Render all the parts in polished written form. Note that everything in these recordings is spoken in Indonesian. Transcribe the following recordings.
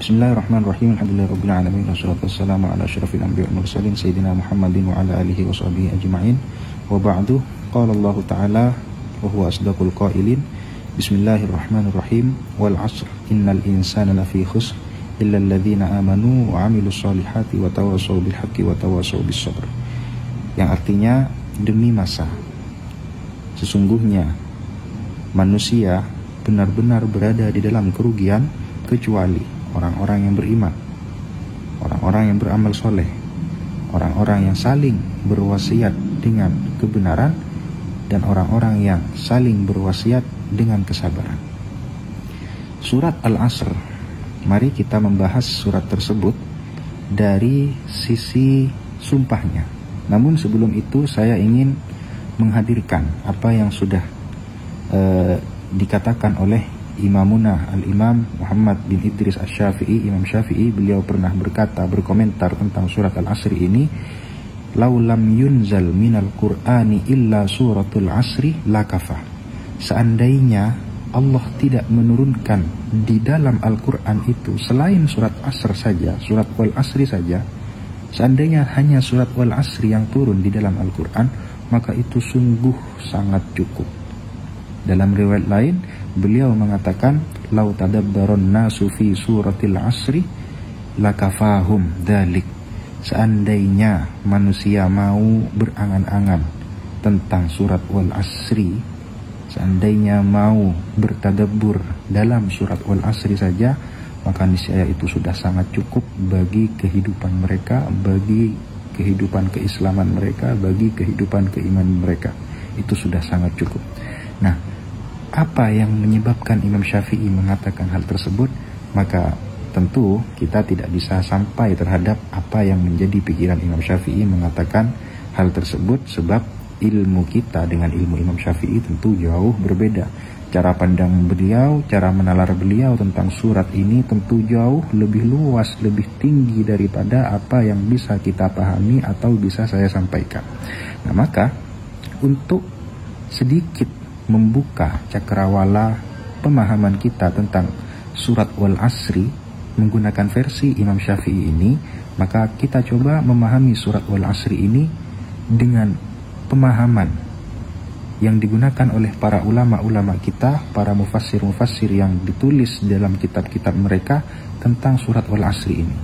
Bismillahirrahmanirrahim. Alhamdulillahirabbil alamin wassalatu wassalamu ala asyrafil anbiya'i wal mursalin sayyidina Muhammadin wa ala alihi wa sahbihi ajma'in. Wa ba'du. Qala Allah Ta'ala wa huwa asdaqul qailin. Bismillahirrahmanirrahim. Wal 'asr innal insana lafi khusr illa alladhina amanu wa 'amilus solihati wa tawassaw bil haqqi wa tawassaw bis sabr. Yang artinya, demi masa, sesungguhnya manusia benar-benar berada di dalam kerugian kecuali orang-orang yang beriman, orang-orang yang beramal soleh, orang-orang yang saling berwasiat dengan kebenaran, dan orang-orang yang saling berwasiat dengan kesabaran. Surat Al-Asr, mari kita membahas surat tersebut dari sisi sumpahnya. Namun sebelum itu saya ingin menghadirkan apa yang sudah dikatakan oleh Imamuna Al-Imam Muhammad bin Idris Asy-Syafi'i, Imam Syafi'i. Beliau pernah berkomentar tentang surat Al-Asr ini, "Lau lam yunzal minal Qur'ani illa suratul asri lakafa." Seandainya Allah tidak menurunkan di dalam Al-Quran itu selain surat Asr saja, surat Wal-Asri saja, seandainya hanya surat Wal-Asri yang turun di dalam Al-Quran, maka itu sungguh sangat cukup. Dalam riwayat lain, beliau mengatakan, "Lau tadabbaron nasu fi suratil asri lakafahum dzalik." Seandainya manusia mau berangan-angan tentang surat Wal-Asri, seandainya mau bertadabbur dalam surat Wal-Asri saja, maka niscaya itu sudah sangat cukup bagi kehidupan mereka, bagi kehidupan keislaman mereka, bagi kehidupan keimanan mereka. Itu sudah sangat cukup. Nah, apa yang menyebabkan Imam Syafi'i mengatakan hal tersebut? Maka tentu kita tidak bisa sampai terhadap apa yang menjadi pikiran Imam Syafi'i mengatakan hal tersebut, sebab ilmu kita dengan ilmu Imam Syafi'i tentu jauh berbeda. Cara pandang beliau, cara menalar beliau tentang surat ini tentu jauh lebih luas, lebih tinggi daripada apa yang bisa kita pahami atau bisa saya sampaikan. Nah, maka untuk sedikit membuka cakrawala pemahaman kita tentang surat Wal-Asri menggunakan versi Imam Syafi'i ini, maka kita coba memahami surat Wal-Asri ini dengan pemahaman yang digunakan oleh para ulama-ulama kita, para mufassir-mufassir yang ditulis dalam kitab-kitab mereka tentang surat Wal-Asri ini.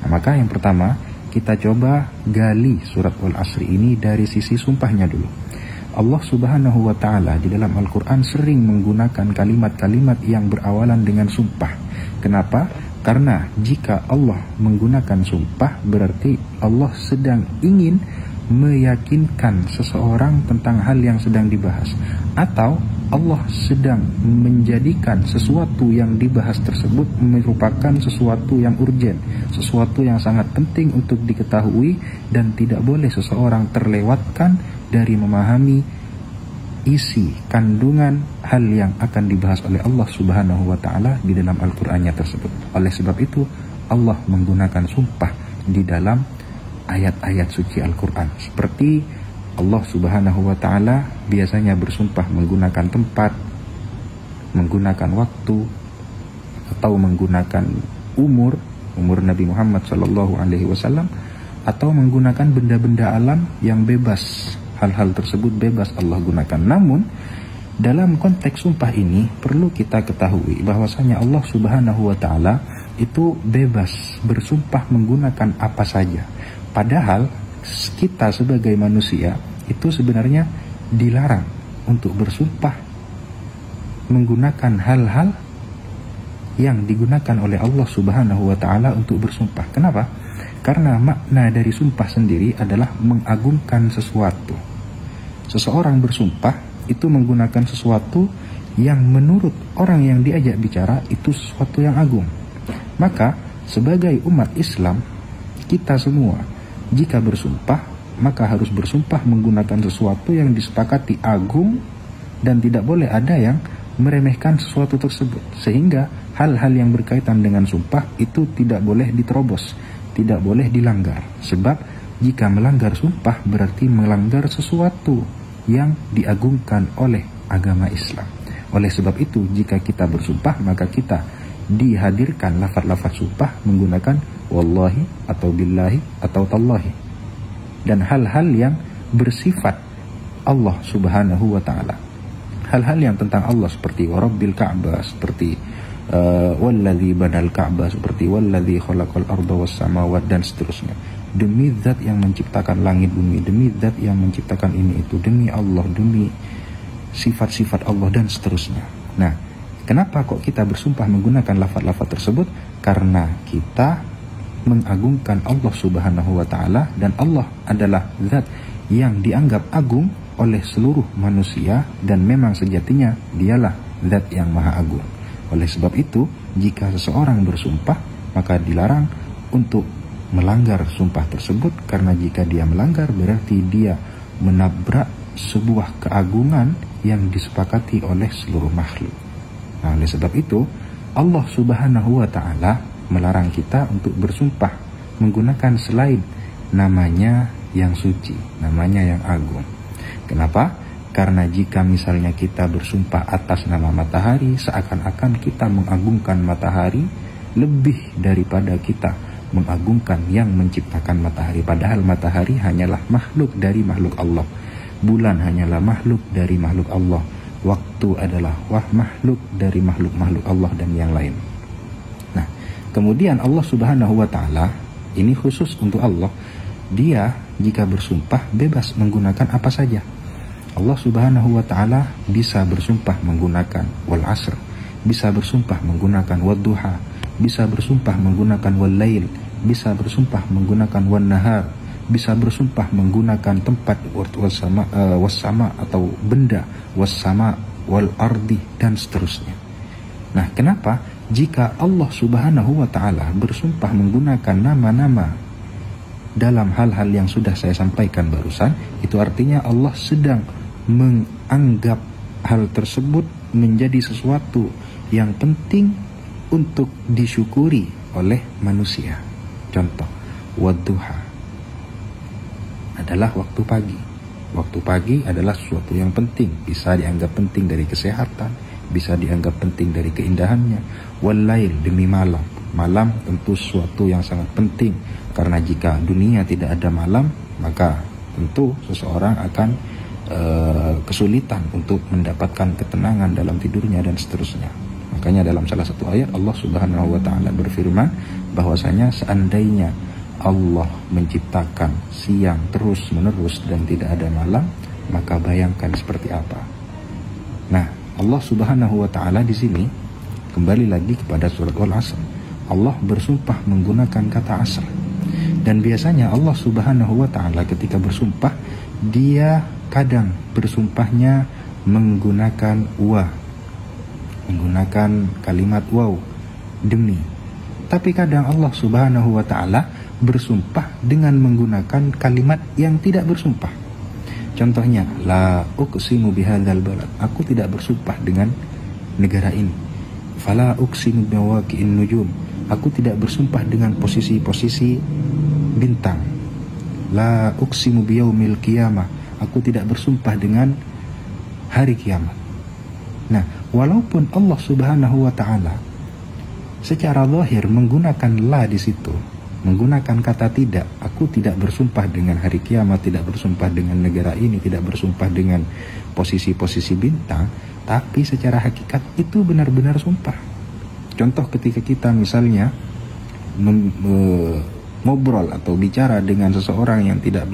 Nah, maka yang pertama, kita coba gali surat Wal-Asri ini dari sisi sumpahnya dulu. Allah Subhanahu wa Ta'ala di dalam Al-Quran sering menggunakan kalimat-kalimat yang berawalan dengan sumpah. Kenapa? Karena jika Allah menggunakan sumpah, berarti Allah sedang ingin meyakinkan seseorang tentang hal yang sedang dibahas, atau Allah sedang menjadikan sesuatu yang dibahas tersebut merupakan sesuatu yang urgen, sesuatu yang sangat penting untuk diketahui, dan tidak boleh seseorang terlewatkan dari memahami isi kandungan hal yang akan dibahas oleh Allah Subhanahu wa Ta'ala di dalam Al-Qur'annya tersebut. Oleh sebab itu, Allah menggunakan sumpah di dalam ayat-ayat suci Al-Quran. Seperti Allah Subhanahu wa Ta'ala biasanya bersumpah menggunakan tempat, menggunakan waktu, atau menggunakan umur Nabi Muhammad SAW, atau menggunakan benda-benda alam yang bebas. Hal-hal tersebut bebas Allah gunakan. Namun dalam konteks sumpah ini perlu kita ketahui bahwasanya Allah Subhanahu wa Ta'ala itu bebas bersumpah menggunakan apa saja. Padahal kita sebagai manusia itu sebenarnya dilarang untuk bersumpah menggunakan hal-hal yang digunakan oleh Allah Subhanahu wa Ta'ala untuk bersumpah. Kenapa? Karena makna dari sumpah sendiri adalah mengagungkan sesuatu. Seseorang bersumpah itu menggunakan sesuatu yang menurut orang yang diajak bicara itu sesuatu yang agung. Maka sebagai umat Islam, kita semua jika bersumpah, maka harus bersumpah menggunakan sesuatu yang disepakati agung, dan tidak boleh ada yang meremehkan sesuatu tersebut. Sehingga hal-hal yang berkaitan dengan sumpah itu tidak boleh diterobos, tidak boleh dilanggar. Sebab jika melanggar sumpah berarti melanggar sesuatu yang diagungkan oleh agama Islam. Oleh sebab itu, jika kita bersumpah, maka kita dihadirkan lafaz-lafaz sumpah menggunakan wallahi atau billahi atau tallahi, dan hal-hal yang bersifat Allah subhanahu wa ta'ala, hal-hal yang tentang Allah seperti warabbil ka'bah, seperti walladzi banal ka'bah, seperti walladzi khalaqal arda was samawat, dan seterusnya. Demi zat yang menciptakan langit bumi, demi zat yang menciptakan ini itu, demi Allah, demi sifat-sifat Allah, dan seterusnya. Nah, kenapa kok kita bersumpah menggunakan lafaz-lafaz tersebut? Karena kita mengagungkan Allah subhanahu wa ta'ala, dan Allah adalah zat yang dianggap agung oleh seluruh manusia, dan memang sejatinya dialah zat yang maha agung. Oleh sebab itu, jika seseorang bersumpah, maka dilarang untuk melanggar sumpah tersebut, karena jika dia melanggar berarti dia menabrak sebuah keagungan yang disepakati oleh seluruh makhluk. Nah, oleh sebab itu Allah subhanahu wa ta'ala melarang kita untuk bersumpah menggunakan selain namanya yang suci, namanya yang agung. Kenapa? Karena jika misalnya kita bersumpah atas nama matahari, seakan-akan kita mengagungkan matahari lebih daripada kita mengagungkan yang menciptakan matahari. Padahal matahari hanyalah makhluk dari makhluk Allah, bulan hanyalah makhluk dari makhluk Allah, waktu adalah makhluk dari makhluk-makhluk Allah, dan yang lain. Nah, kemudian Allah subhanahu wa ta'ala, ini khusus untuk Allah, dia jika bersumpah bebas menggunakan apa saja. Allah subhanahu wa ta'ala bisa bersumpah menggunakan wal asr, bisa bersumpah menggunakan wad duha, bisa bersumpah menggunakan wal lail, bisa bersumpah menggunakan wan nahar, bisa bersumpah menggunakan tempat wassama atau benda, wassama wal ardi, dan seterusnya. Nah, kenapa jika Allah subhanahu wa ta'ala bersumpah menggunakan nama-nama dalam hal-hal yang sudah saya sampaikan barusan, itu artinya Allah sedang menganggap hal tersebut menjadi sesuatu yang penting untuk disyukuri oleh manusia. Contoh, wadduha adalah waktu pagi. Waktu pagi adalah sesuatu yang penting, bisa dianggap penting dari kesehatan, bisa dianggap penting dari keindahannya. Walail, demi malam. Malam tentu sesuatu yang sangat penting, karena jika dunia tidak ada malam, maka tentu seseorang akan kesulitan untuk mendapatkan ketenangan dalam tidurnya, dan seterusnya. Makanya dalam salah satu ayat Allah subhanahu wa ta'ala berfirman bahwasanya seandainya Allah menciptakan siang terus menerus dan tidak ada malam, maka bayangkan seperti apa. Nah, Allah subhanahu wa ta'ala di sini kembali lagi kepada surat Al-Asr. Allah bersumpah menggunakan kata asr, dan biasanya Allah subhanahu wa ta'ala ketika bersumpah, dia kadang bersumpahnya menggunakan wa, menggunakan kalimat waw, demi. Tapi kadang Allah subhanahu wa ta'ala bersumpah dengan menggunakan kalimat yang tidak bersumpah. Contohnya, la uqsimu bihadzal balad, aku tidak bersumpah dengan negara ini. Fala uqsimu biwaqi'in nujum, aku tidak bersumpah dengan posisi-posisi bintang. La uqsimu biyaumil qiyamah, aku tidak bersumpah dengan hari kiamat. Nah, walaupun Allah subhanahu wa ta'ala secara zahir menggunakan la di situ, menggunakan kata tidak, aku tidak bersumpah dengan hari kiamat, tidak bersumpah dengan negara ini, tidak bersumpah dengan posisi-posisi bintang, tapi secara hakikat itu benar-benar sumpah. Contoh ketika kita misalnya ngobrol atau bicara dengan seseorang yang tidak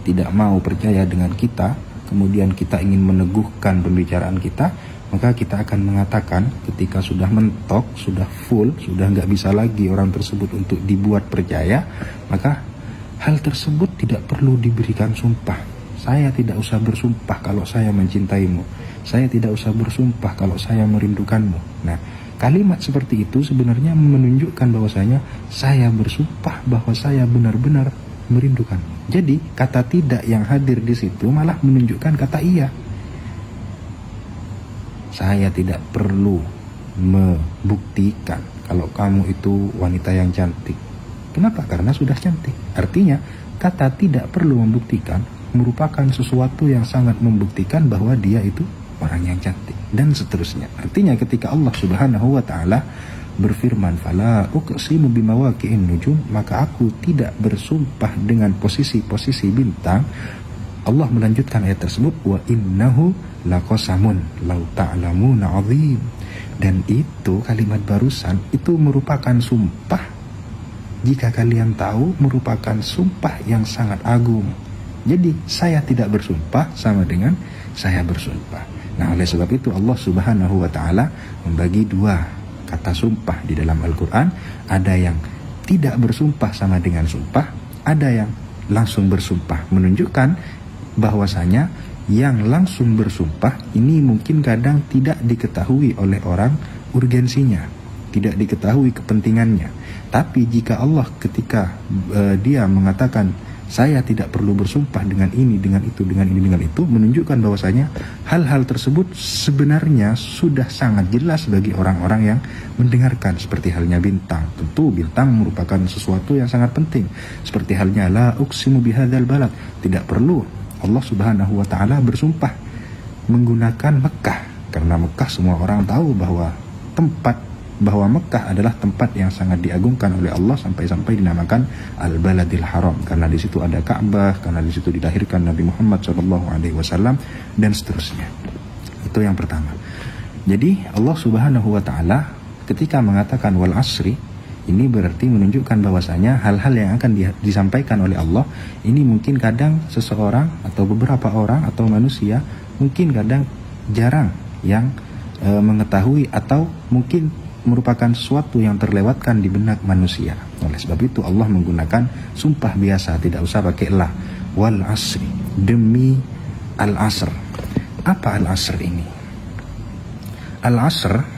tidak mau percaya dengan kita, kemudian kita ingin meneguhkan pembicaraan kita, maka kita akan mengatakan ketika sudah mentok, sudah full, sudah nggak bisa lagi orang tersebut untuk dibuat percaya, maka hal tersebut tidak perlu diberikan sumpah. Saya tidak usah bersumpah kalau saya mencintaimu, saya tidak usah bersumpah kalau saya merindukanmu. Nah, kalimat seperti itu sebenarnya menunjukkan bahwasanya saya bersumpah bahwa saya benar-benar merindukan. Jadi kata tidak yang hadir di situ malah menunjukkan kata iya. Saya tidak perlu membuktikan kalau kamu itu wanita yang cantik. Kenapa? Karena sudah cantik. Artinya kata tidak perlu membuktikan merupakan sesuatu yang sangat membuktikan bahwa dia itu orang yang cantik, dan seterusnya. Artinya ketika Allah subhanahu wa ta'ala berfirman, fala uqsimu bimawaqi'in nujum, maka aku tidak bersumpah dengan posisi-posisi bintang. Allah melanjutkan ayat tersebut, wa innahu laqasamun law ta'lamuna 'azim. Dan itu kalimat barusan itu merupakan sumpah, jika kalian tahu, merupakan sumpah yang sangat agung. Jadi saya tidak bersumpah sama dengan saya bersumpah. Nah, oleh sebab itu Allah Subhanahu wa ta'ala membagi dua kata sumpah di dalam Al-Quran. Ada yang tidak bersumpah sama dengan sumpah, ada yang langsung bersumpah, menunjukkan bahwasanya yang langsung bersumpah ini mungkin kadang tidak diketahui oleh orang urgensinya, tidak diketahui kepentingannya. Tapi jika Allah ketika dia mengatakan saya tidak perlu bersumpah dengan ini, dengan itu, dengan ini, dengan itu, menunjukkan bahwasanya hal-hal tersebut sebenarnya sudah sangat jelas bagi orang-orang yang mendengarkan. Seperti halnya bintang, tentu bintang merupakan sesuatu yang sangat penting. Seperti halnya la uqsimu bihadzal balad, tidak perlu Allah Subhanahu wa ta'ala bersumpah menggunakan Mekah, karena Mekah semua orang tahu bahwa Mekah adalah tempat yang sangat diagungkan oleh Allah, sampai-sampai dinamakan Al-Baladil Haram, karena di situ ada Ka'bah, karena di situ dilahirkan Nabi Muhammad SAW, dan seterusnya. Itu yang pertama. Jadi Allah Subhanahu wa ta'ala ketika mengatakan wal asri, ini berarti menunjukkan bahwasanya hal-hal yang akan disampaikan oleh Allah ini mungkin kadang seseorang atau beberapa orang atau manusia mungkin kadang jarang yang mengetahui, atau mungkin merupakan sesuatu yang terlewatkan di benak manusia. Oleh sebab itu Allah menggunakan sumpah biasa, tidak usah pakai la. Wal asri, demi al-asr. Apa al-asr ini? Al-asr